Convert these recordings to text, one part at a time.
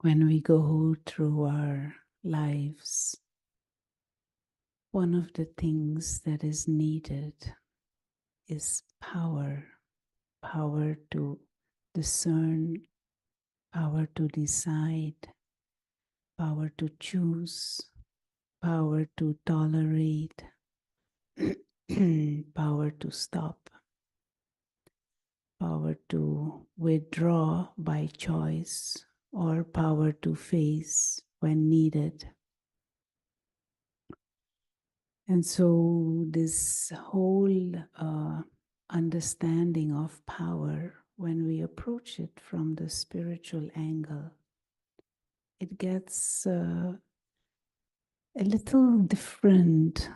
When we go through our lives, one of the things that is needed is power. Power to discern, power to decide, power to choose, power to tolerate, power to stop, power to withdraw by choice, or power to face when needed. And so this whole understanding of power, when we approach it from the spiritual angle, it gets a little different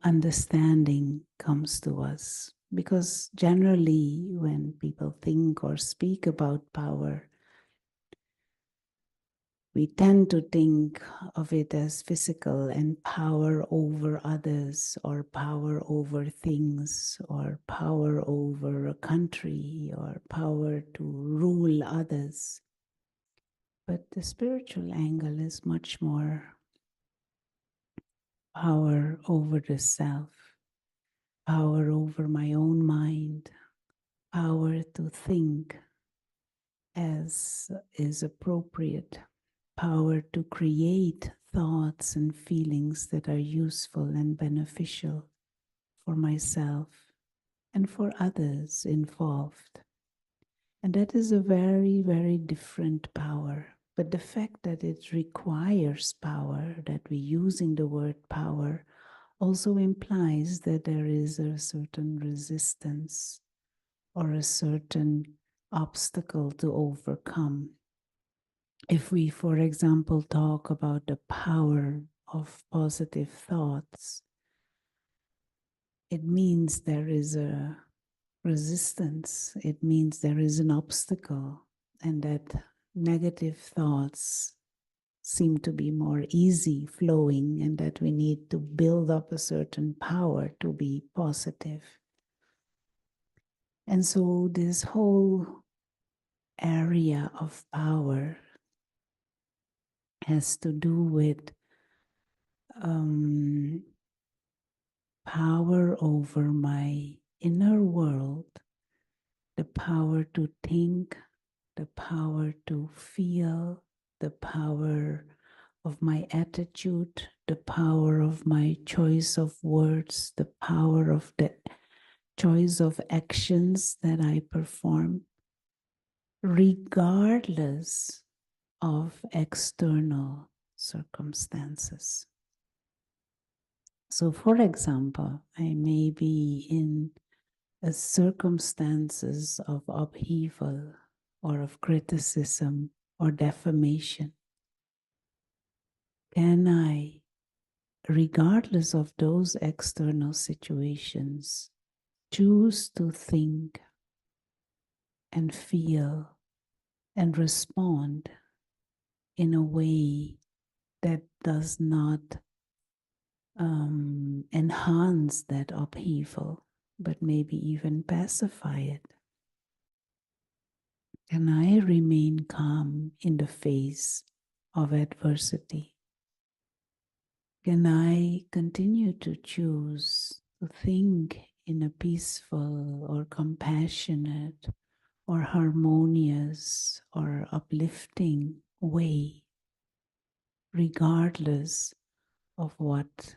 understanding comes to us. Because generally when people think or speak about power, we tend to think of it as physical and power over others, or power over things, or power over a country, or power to rule others. But the spiritual angle is much more power over the self, power over my own mind, power to think as is appropriate, power to create thoughts and feelings that are useful and beneficial for myself and for others involved. And that is a very, very different power. But the fact that it requires power, that we're using the word power, also implies that there is a certain resistance or a certain obstacle to overcome. If we, for example, talk about the power of positive thoughts, it means there is a resistance. It means there is an obstacle, and that negative thoughts seem to be more easy flowing, and that we need to build up a certain power to be positive. And so this whole area of power has to do with power over my inner world, the power to think, the power to feel, the power of my attitude, the power of my choice of words, the power of the choice of actions that I perform, regardless of external circumstances. So, for example, I may be in circumstances of upheaval or of criticism or defamation. Can I, regardless of those external situations, choose to think and feel and respond in a way that does not enhance that upheaval, but maybe even pacify it? Can I remain calm in the face of adversity? Can I continue to choose to think in a peaceful or compassionate or harmonious or uplifting way, regardless of what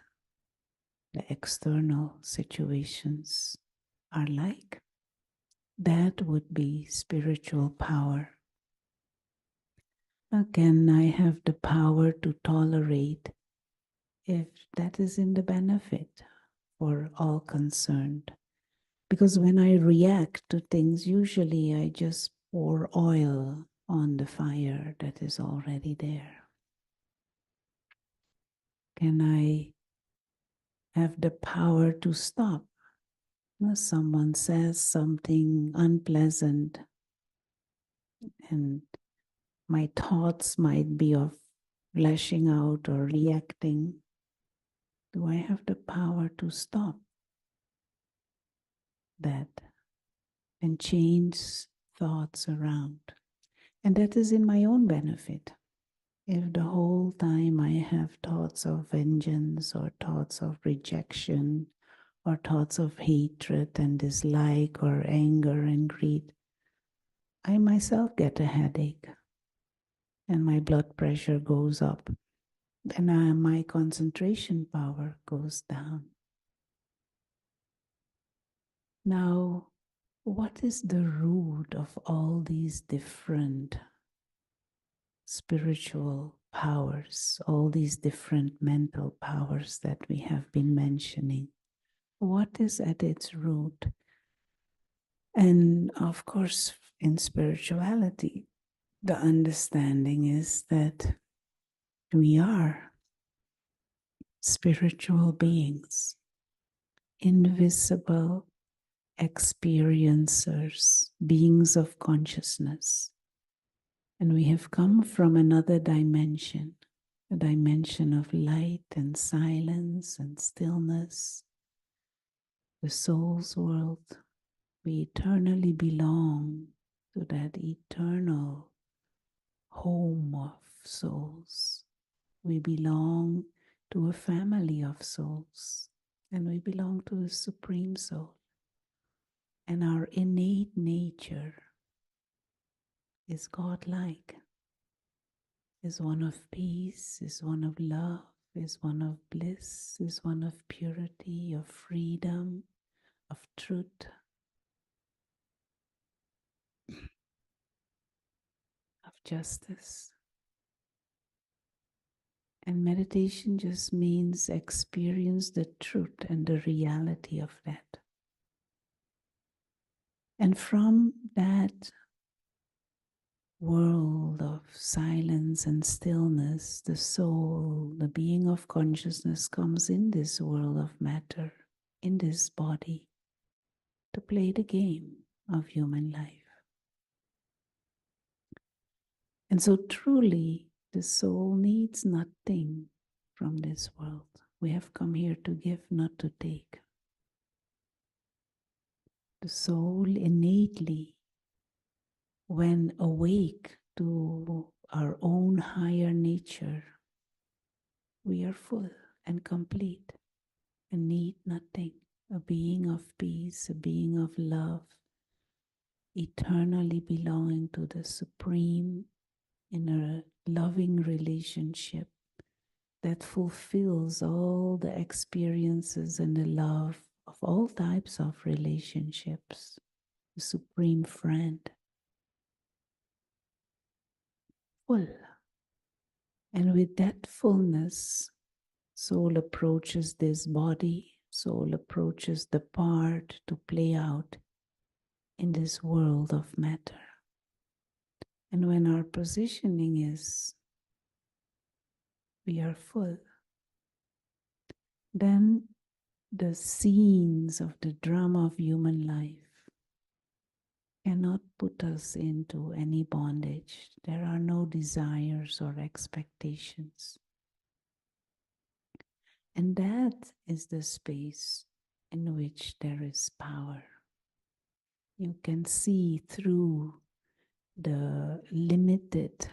the external situations are like? That would be spiritual power. Can I have the power to tolerate if that is in the benefit for all concerned? Because when I react to things, usually I just pour oil on the fire that is already there. Can I have the power to stop? Someone says something unpleasant, and my thoughts might be of lashing out or reacting. Do I have the power to stop that and change thoughts around? And that is in my own benefit. If the whole time I have thoughts of vengeance or thoughts of rejection or thoughts of hatred and dislike or anger and greed, I myself get a headache and my blood pressure goes up and my concentration power goes down. Now, what is the root of all these different spiritual powers, all these different mental powers that we have been mentioning? What is at its root? And of course, in spirituality, the understanding is that we are spiritual beings, invisible experiencers, beings of consciousness. And we have come from another dimension, a dimension of light and silence and stillness, the soul's world. We eternally belong to that eternal home of souls. We belong to a family of souls, and we belong to the Supreme Soul. And our innate nature is godlike, is one of peace, is one of love, is one of bliss, is one of purity, of freedom, of truth, of justice. And meditation just means experience the truth and the reality of that. And from that world of silence and stillness, the soul, the being of consciousness, comes in this world of matter, in this body, to play the game of human life. And so truly, the soul needs nothing from this world. We have come here to give, not to take. The soul innately, when awake to our own higher nature, we are full and complete and need nothing. A being of peace, a being of love, eternally belonging to the Supreme in a loving relationship that fulfills all the experiences and the love of all types of relationships. The Supreme Friend. Full. And with that fullness, soul approaches this body, soul approaches the part to play out in this world of matter. And when our positioning is we are full, then the scenes of the drama of human life cannot put us into any bondage. There are no desires or expectations. And that is the space in which there is power. You can see through the limited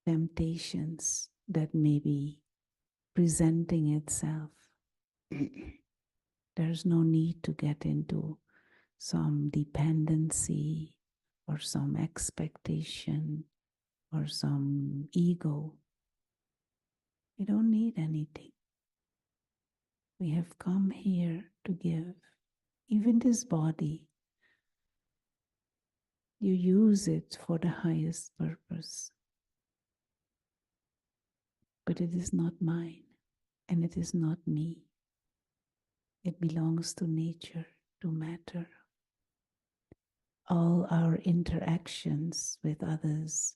temptations that may be presenting itself. There's no need to get into some dependency or some expectation or some ego. We don't need anything. We have come here to give. Even this body, you use it for the highest purpose. But it is not mine, and it is not me. It belongs to nature, to matter. All our interactions with others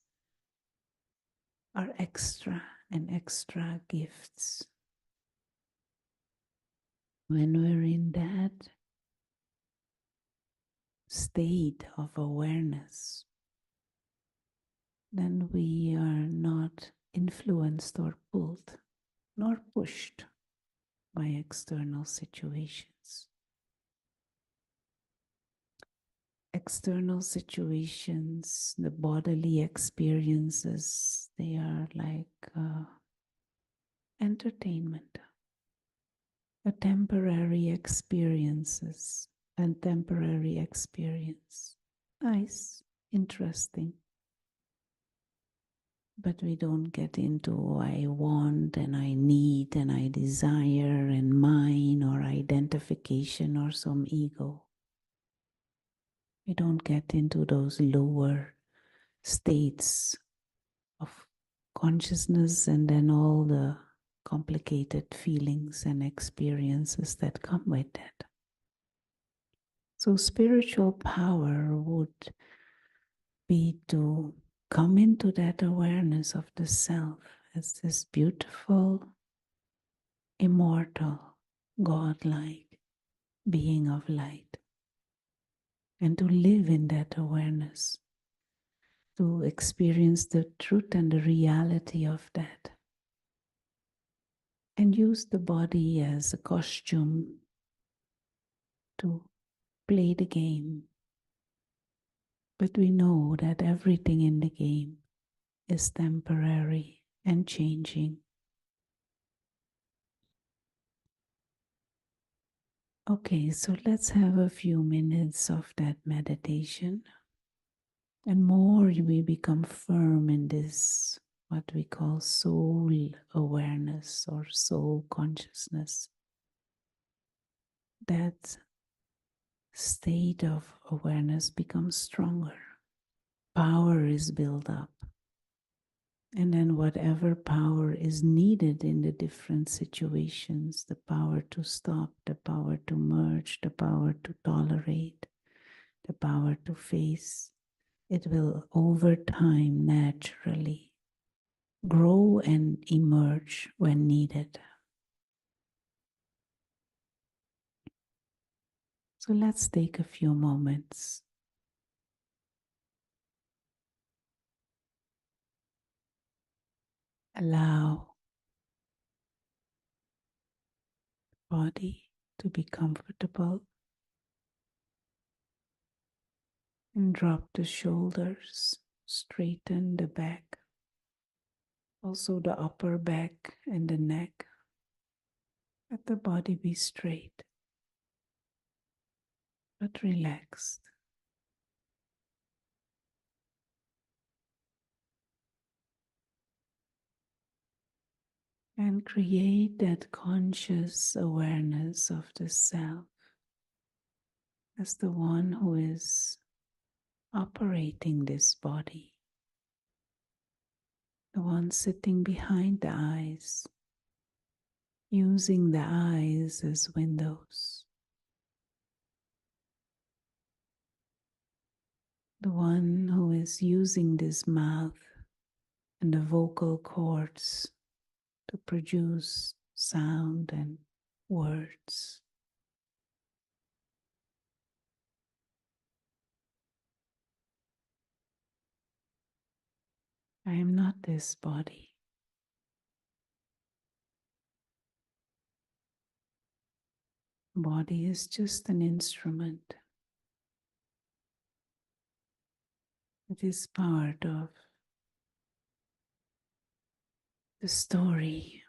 are extra and extra gifts. When we're in that state of awareness, then we are not influenced or pulled, nor pushed by external situations. external situations, the bodily experiences, they are like entertainment, a temporary experiences and temporary experience. Nice, interesting. But we don't get into I want and I need and I desire and mine or identification or some ego. We don't get into those lower states of consciousness and then all the complicated feelings and experiences that come with it. So, spiritual power would be to come into that awareness of the self as this beautiful, immortal, godlike being of light, and to live in that awareness, to experience the truth and the reality of that, and use the body as a costume to play the game. But we know that everything in the game is temporary and changing. Okay, so let's have a few minutes of that meditation. And more we become firm in this, what we call soul awareness or soul consciousness. That state of awareness becomes stronger. Power is built up. And then whatever power is needed in the different situations, the power to stop, the power to merge, the power to tolerate, the power to face, it will over time naturally grow and emerge when needed. So let's take a few moments. Allow the body to be comfortable and drop the shoulders, straighten the back, also the upper back and the neck. Let the body be straight but relaxed. And create that conscious awareness of the self as the one who is operating this body, the one sitting behind the eyes, using the eyes as windows, the one who is using this mouth and the vocal cords to produce sound and words. I am not this body. Body is just an instrument. It is part of the story.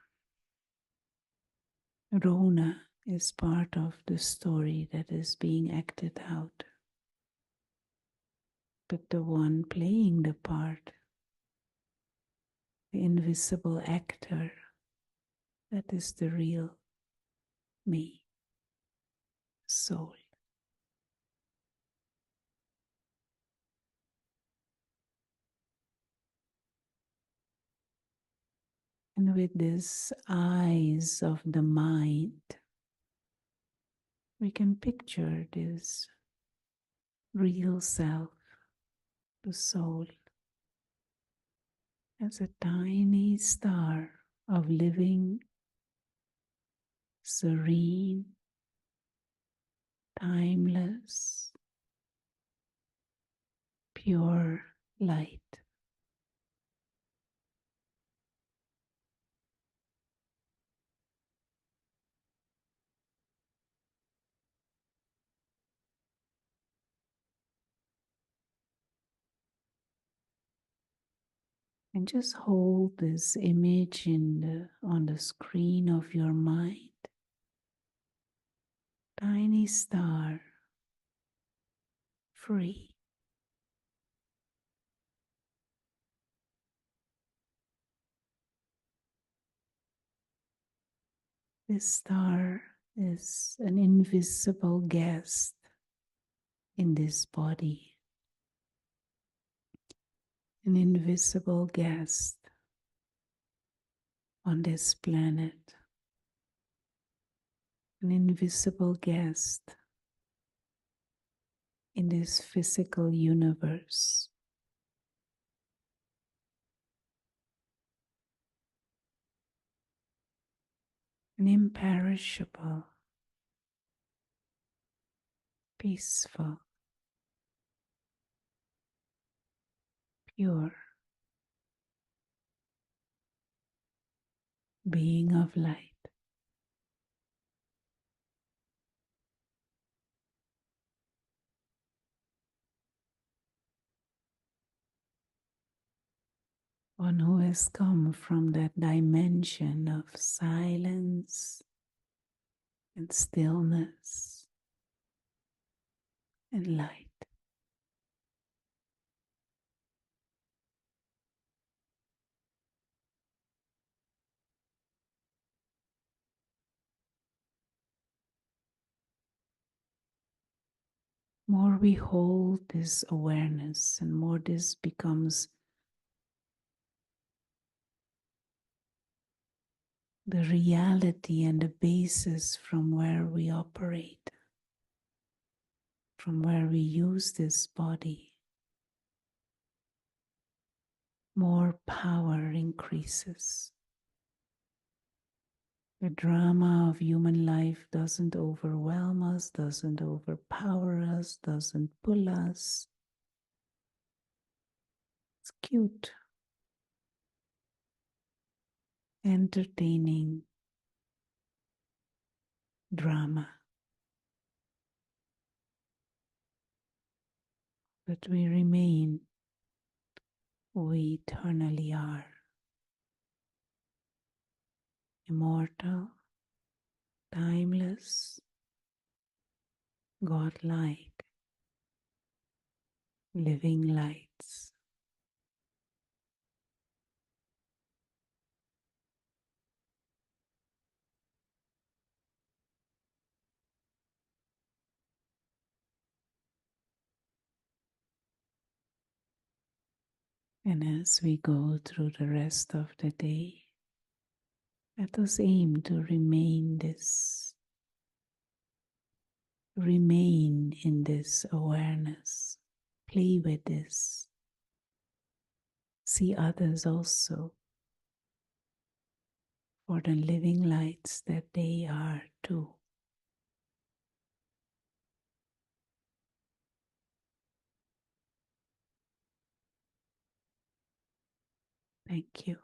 Rona is part of the story that is being acted out. But the one playing the part, the invisible actor, that is the real me, soul. And with these eyes of the mind, we can picture this real self, the soul, as a tiny star of living, serene, timeless, pure light. And just hold this image on the screen of your mind. Tiny star, free. This star is an invisible guest in this body, an invisible guest on this planet, an invisible guest in this physical universe. An imperishable, peaceful, pure being of light. One who has come from that dimension of silence and stillness and light. More we hold this awareness, and more this becomes the reality and the basis from where we operate, from where we use this body, more power increases. The drama of human life doesn't overwhelm us, doesn't overpower us, doesn't pull us. It's cute, entertaining drama. But we remain who we eternally are, immortal, timeless, godlike, living lights. And as we go through the rest of the day, let us aim to remain in this awareness, play with this, see others also for the living lights that they are too. Thank you.